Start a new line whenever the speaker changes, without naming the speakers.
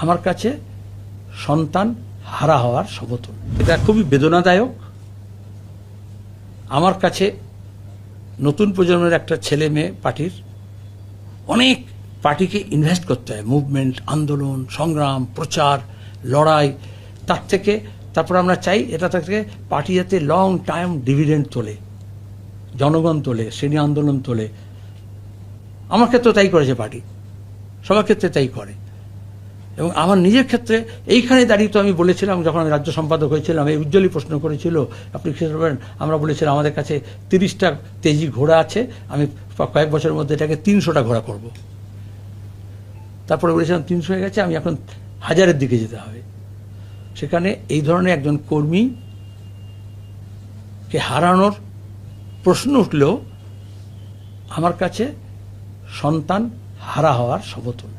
আমার কাছে সন্তান হারা হওয়ার সমতুল। এটা খুবই বেদনাদায়ক। আমার কাছে নতুন প্রজন্মের একটা ছেলে মেয়ে পার্টির অনেক পার্টিকে ইনভেস্ট করতে হয়, মুভমেন্ট, আন্দোলন, সংগ্রাম, প্রচার, লড়াই। তার থেকে তারপর আমরা চাই এটা থেকে পার্টি যাতে লং টাইম ডিভিডেন্ড তোলে, জনগণ তোলে, শ্রেণী আন্দোলন তোলে। আমার ক্ষেত্রে তাই করেছে পার্টি, সবার ক্ষেত্রে তাই করে। এবং আমার নিজের ক্ষেত্রে এইখানে দাঁড়িয়ে তো আমি বলেছিলাম, যখন আমি রাজ্য সম্পাদক হয়েছিলাম, এই উজ্জ্বলই প্রশ্ন করেছিল, আপনি কি বলেন, আমরা বলেছিলাম আমাদের কাছে 30টা তেজি ঘোড়া আছে, আমি কয়েক বছরের মধ্যে এটাকে 300টা ঘোড়া করব। তারপরে বলেছিলাম 300 হয়ে গেছে, আমি এখন 1000-এর দিকে যেতে হবে। সেখানে এই ধরনের একজন কর্মীকে হারানোর প্রশ্ন উঠলেও আমার কাছে সন্তান হারা হওয়ার সমতুল্য।